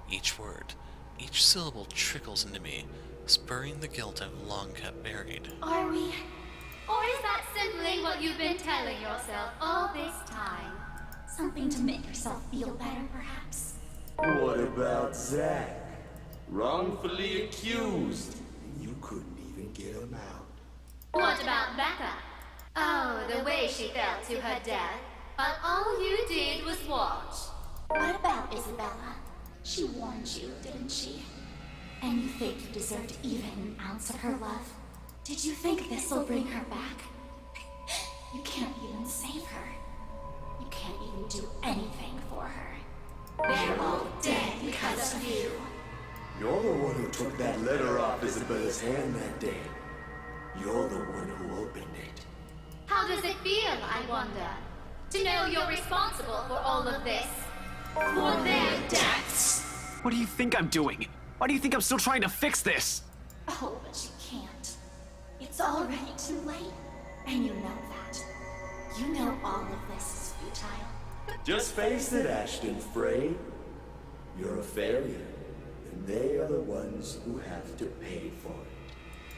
each word, each syllable trickles into me, spurring the guilt I've long kept buried.
Are we? Or is that simply what you've been telling yourself all this time? Something to make yourself feel better, perhaps?
What about Zack? Wrongfully accused. You couldn't even get him out.
What about Becca? Oh, the way she fell to her death. But all you did was watch. What about Isabella? She warned you, didn't she? And you think you deserved even an ounce of her love? Did you think this'll bring her back? You can't even save her. You can't even do anything for her. They're all dead because of you.
You're the one who took that letter off Isabella's hand that day. You're the one who opened it.
How does it feel, I wonder? To know you're responsible for all of this. For their deaths.
What do you think I'm doing? Why do you think I'm still trying to fix this?
Oh, but you can't. It's already too late. And you know that. You know all of this is futile.
Just face it, Ashton Frey. You're a failure, and they are the ones who have to pay for it.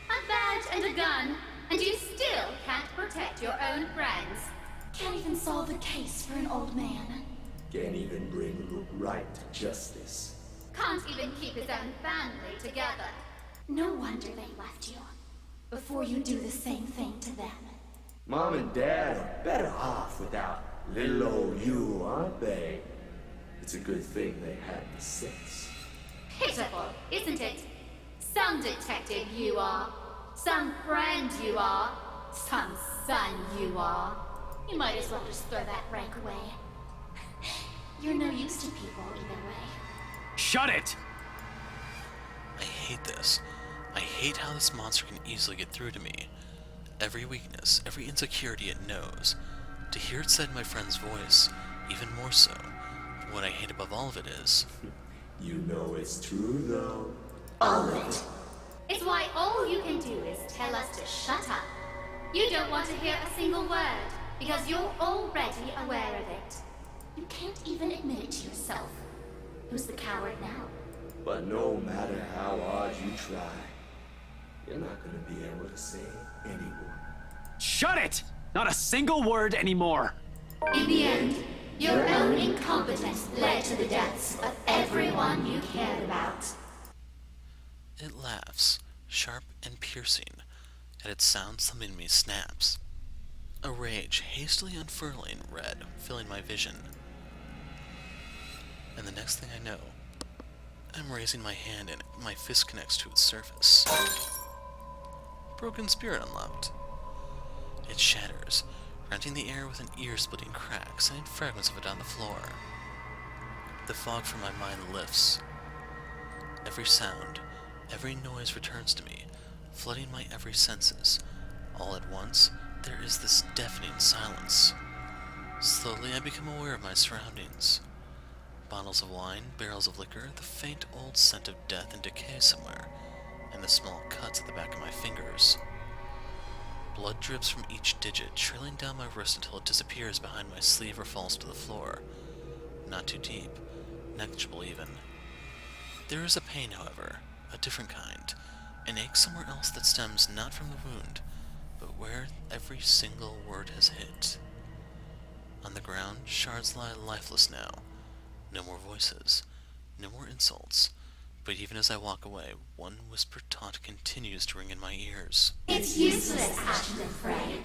A badge and a gun, and you still can't protect your own friends. Can't even solve a case for an old man.
Can't even bring Luke right to justice.
Can't even keep his own family together. No wonder they left you. Before you do the same thing to them.
Mom and Dad are better off without little old you, aren't they? It's a good thing they had the sense.
Pitiful, isn't it? Some detective you are. Some friend you are. Some son you are. You might as well just throw that rank away. You're no use to people either way.
Shut it!
I hate this. I hate how this monster can easily get through to me. Every weakness, every insecurity it knows. To hear it said in my friend's voice, even more so. What I hate above all of it is...
You know it's true, though.
All of it. It's why all you can do is tell us to shut up. You don't want to hear a single word, because you're already aware of it. You can't even admit it to yourself. Who's the coward now?
But no matter how hard you try, you're not gonna be able to say any more.
Shut it! Not a single word anymore!
In the end, your own incompetence led to the deaths of everyone you cared about.
It laughs, sharp and piercing. At its sound, something in me snaps. A rage hastily unfurling, red, filling my vision. And the next thing I know, I'm raising my hand and my fist connects to its surface. Broken spirit unlocked. It shatters, renting the air with an ear-splitting crack, sending fragments of it on the floor. The fog from my mind lifts. Every sound, every noise returns to me, flooding my every senses. All at once, there is this deafening silence. Slowly, I become aware of my surroundings. Bottles of wine, barrels of liquor, the faint old scent of death and decay somewhere, and the small cuts at the back of my fingers. Blood drips from each digit, trailing down my wrist until it disappears behind my sleeve or falls to the floor. Not too deep, negligible even. There is a pain, however, a different kind, An ache somewhere else that stems not from the wound, but where every single word has hit. On the ground, shards lie lifeless now. No more voices, no more insults, but even as I walk away, one whispered taunt continues to ring in my ears.
It's useless, Ashton Frey.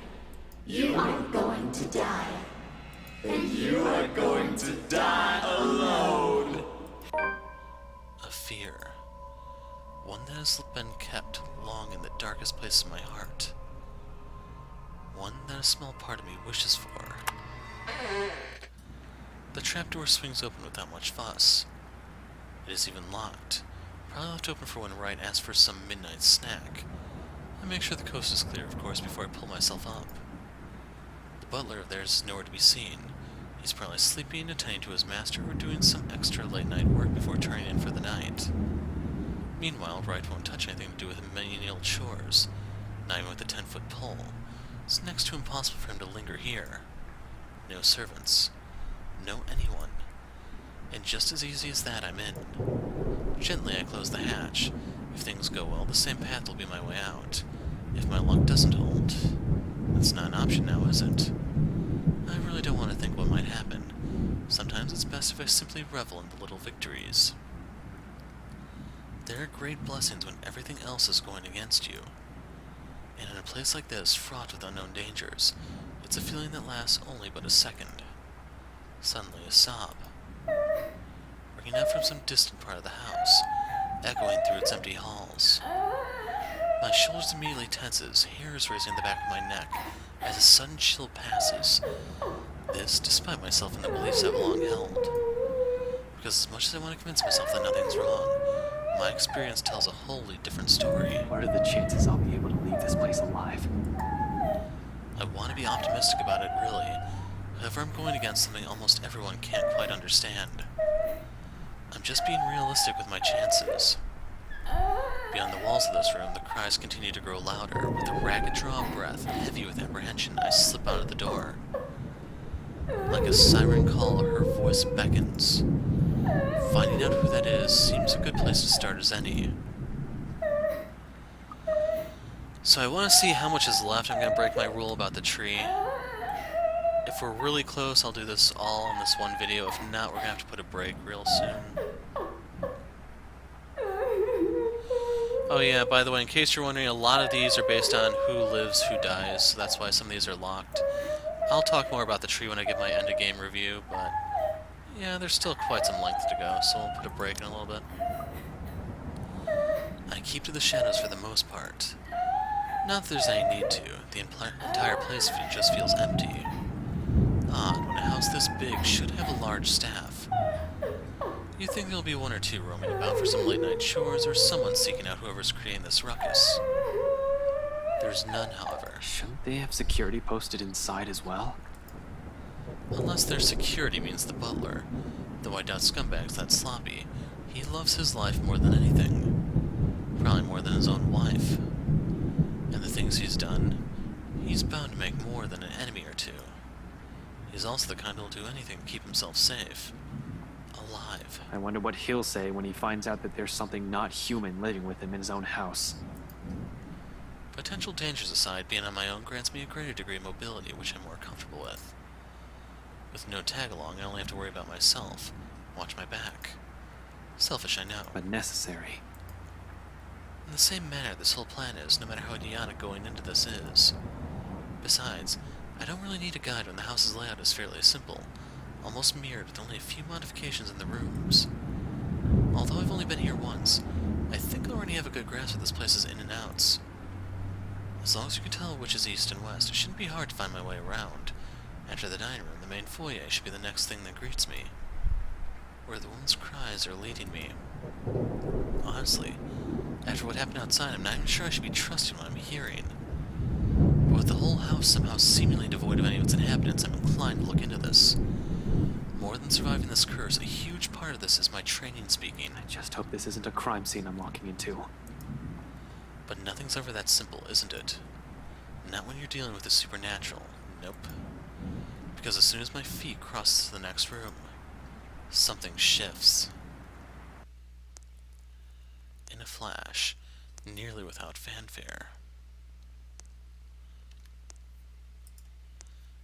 You are going to die. And you are going to die alone.
A fear. One that has been kept long in the darkest place of my heart. One that a small part of me wishes for. The trapdoor swings open without much fuss. It is even locked, probably left open for when Wright asks for some midnight snack. I make sure the coast is clear, of course, before I pull myself up. The butler of theirs is nowhere to be seen. He's probably sleeping, attending to his master, or doing some extra late-night work before turning in for the night. Meanwhile, Wright won't touch anything to do with menial chores, not even with a 10-foot pole. It's next to impossible for him to linger here. No servants. No anyone. And just as easy as that, I'm in. Gently, I close the hatch. If things go well, the same path will be my way out. If my luck doesn't hold, it's not an option now, is it? I really don't want to think what might happen. Sometimes it's best if I simply revel in the little victories. There are great blessings when everything else is going against you. And in a place like this, fraught with unknown dangers, it's a feeling that lasts only but a second. Suddenly a sob. Ringing out from some distant part of the house, echoing through its empty halls. My shoulders immediately tenses, hairs raising the back of my neck, as a sudden chill passes. This, despite myself and the beliefs I've long held. Because as much as I want to convince myself that nothing's wrong, my experience tells a wholly different story.
What are the chances I'll be able to leave this place alive?
I want to be optimistic about it, really. However, I'm going against something almost everyone can't quite understand. I'm just being realistic with my chances. Beyond the walls of this room, the cries continue to grow louder. With a ragged draw of breath, heavy with apprehension, I slip out of the door. Like a siren call, her voice beckons. Finding out who that is seems a good place to start as any. So I want to see how much is left. I'm going to break my rule about the tree. If we're really close, I'll do this all in this one video. If not, we're going to have to put a break real soon. Oh yeah, by the way, in case you're wondering, a lot of these are based on who lives, who dies, so that's why some of these are locked. I'll talk more about the tree when I give my end-of-game review, but yeah, there's still quite some length to go, so we'll put a break in a little bit. I keep to the shadows for the most part. Not that there's any need to. The entire place just feels empty. Odd, when a house this big should have a large staff. You'd think there'll be one or two roaming about for some late-night chores, or someone seeking out whoever's creating this ruckus. There's none, however.
Shouldn't they have security posted inside as well?
Unless their security means the butler. Though I doubt Scumbag's that sloppy. He loves his life more than anything. Probably more than his own wife. And the things he's done, he's bound to make more than an enemy or two. He's also the kind who'll do anything to keep himself safe. Alive.
I wonder what he'll say when he finds out that there's something not human living with him in his own house.
Potential dangers aside, being on my own grants me a greater degree of mobility, which I'm more comfortable with. With no tag-along, I only have to worry about myself. Watch my back. Selfish, I know.
But necessary.
In the same manner this whole plan is, no matter how idiotic going into this is. Besides, I don't really need a guide when the house's layout is fairly simple. Almost mirrored with only a few modifications in the rooms. Although I've only been here once, I think I already have a good grasp of this place's in and outs. As long as you can tell which is east and west, it shouldn't be hard to find my way around. After the dining room, the main foyer should be the next thing that greets me. Where the woman's cries are leading me. Honestly, after what happened outside, I'm not even sure I should be trusting what I'm hearing. But with the whole house somehow seemingly devoid of any of its inhabitants, I'm inclined to look into this. More than surviving this curse, a huge part of this is my training speaking.
I just hope this isn't a crime scene I'm walking into.
But nothing's ever that simple, isn't it? Not when you're dealing with the supernatural. Nope. Because as soon as my feet cross to the next room, something shifts. In a flash, nearly without fanfare.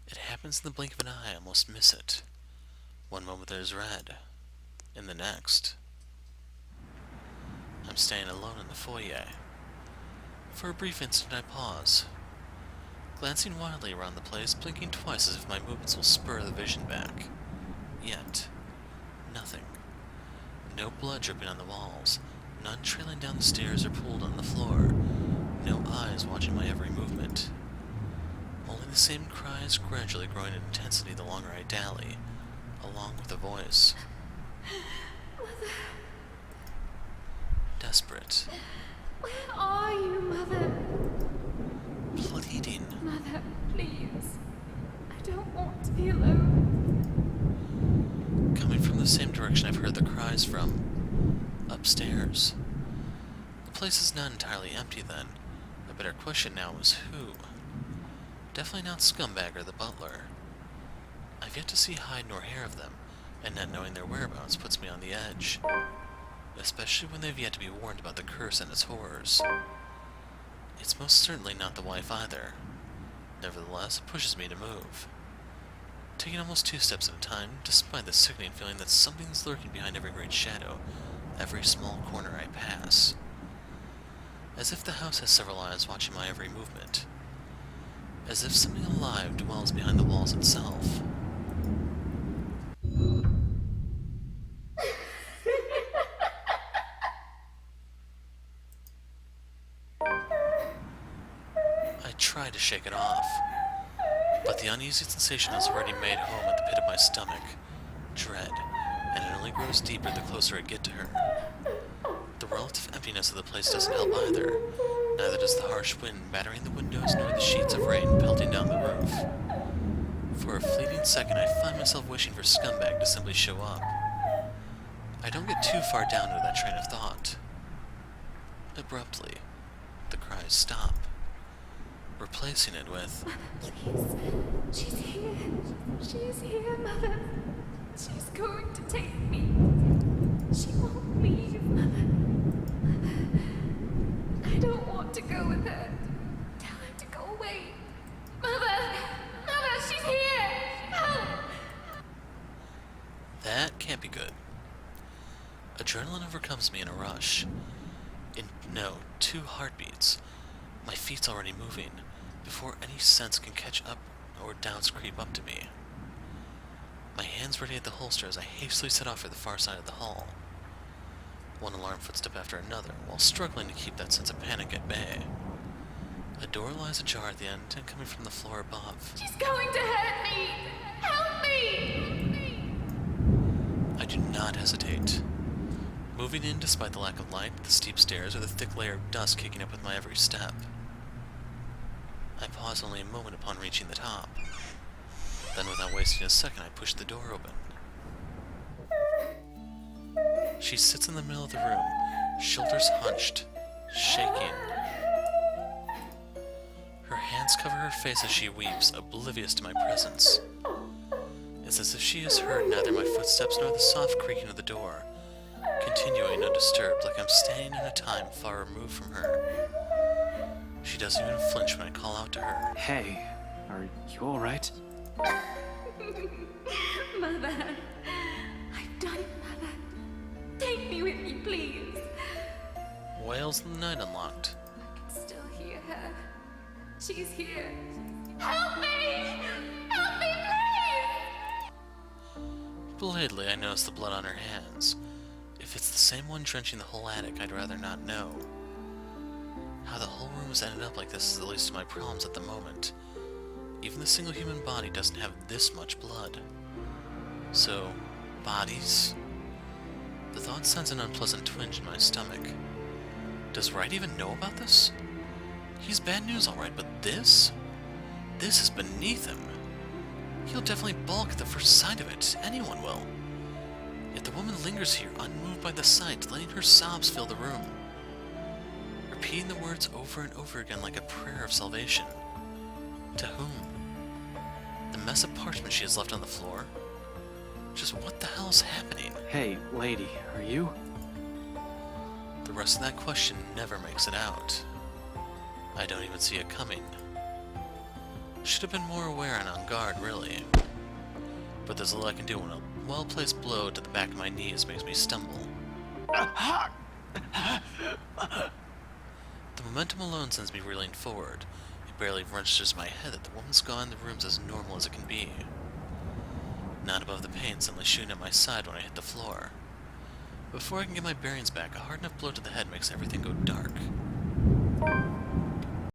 It happens in the blink of an eye, I almost miss it. One moment there's red, in the next, I'm standing alone in the foyer. For a brief instant I pause, glancing wildly around the place, blinking twice as if my movements will spur the vision back. Yet, nothing. No blood dripping on the walls, none trailing down the stairs or pooled on the floor, no eyes watching my every movement. Only the same cries gradually growing in intensity the longer I dally, along with a voice. Desperate.
Where are you, Mother?
Pleading.
Mother, please. I don't want to be alone.
Coming from the same direction I've heard the cries from. Upstairs. The place is not entirely empty then. A better question now is who? Definitely not Scumbag or the butler. I've yet to see hide nor hair of them, and not knowing their whereabouts puts me on the edge. Especially when they've yet to be warned about the curse and its horrors. It's most certainly not the wife either. Nevertheless, it pushes me to move. Taking almost 2 steps at a time, despite the sickening feeling that something's lurking behind every great shadow, every small corner I pass. As if the house has several eyes watching my every movement. As if something alive dwells behind the walls itself. I try to shake it off, but the uneasy sensation has already made home at the pit of my stomach. Dread, and it only grows deeper the closer I get to her. The relative emptiness of the place doesn't help either. Neither does the harsh wind battering the windows nor the sheets of rain pelting down the roof. For a fleeting second I find myself wishing for Scumbag to simply show up. I don't get too far down into that train of thought. Abruptly, the cries stop, replacing it with,
Please. She's here. She's here, Mother. She's going to take me. She won't leave, Mother. I don't want to go with her. Tell her to go away. Mother! Mother, she's here! Help!
that can't be good. Adrenaline overcomes me in a rush. In 2 heartbeats. My feet's already moving, before any sense can catch up or doubts creep up to me. My hands ready at the holster as I hastily set off for the far side of the hall. One alarm footstep after another, while struggling to keep that sense of panic at bay. A door lies ajar at the end and coming from the floor above.
She's going to hurt me! Help me!
I do not hesitate. Moving in despite the lack of light, the steep stairs, or the thick layer of dust kicking up with my every step. I pause only a moment upon reaching the top. Then without wasting a second, I push the door open. She sits in the middle of the room, shoulders hunched, shaking. Her hands cover her face as she weeps, oblivious to my presence. It's as if she has heard neither my footsteps nor the soft creaking of the door, continuing undisturbed like I'm standing in a time far removed from her. She doesn't even flinch when I call out to her.
Hey, are you alright?
Mother, I've done it, Mother. Take me with you, please.
Wails the night unlocked.
I can still hear her. She's here. Help me! Help me, please!
Belatedly, I notice the blood on her hands. If it's the same one drenching the whole attic, I'd rather not know. How the whole room has ended up like this is the least of my problems at the moment. Even the single human body doesn't have this much blood. So, bodies? The thought sends an unpleasant twinge in my stomach. Does Wright even know about this? He's bad news alright, but this? This is beneath him. He'll definitely balk at the first sight of it. Anyone will. Yet the woman lingers here, unmoved by the sight, letting her sobs fill the room. Repeating the words over and over again like a prayer of salvation. To whom? The mess of parchment she has left on the floor? Just what the hell is happening?
Hey, lady, are you?
The rest of that question never makes it out. I don't even see it coming. Should have been more aware and on guard, really. But there's little I can do when a well-placed blow to the back of my knees makes me stumble. The momentum alone sends me reeling forward. It barely registers my head that the woman's gone in the room's as normal as it can be. Not above the pain suddenly shooting at my side when I hit the floor. Before I can get my bearings back, a hard enough blow to the head makes everything go dark.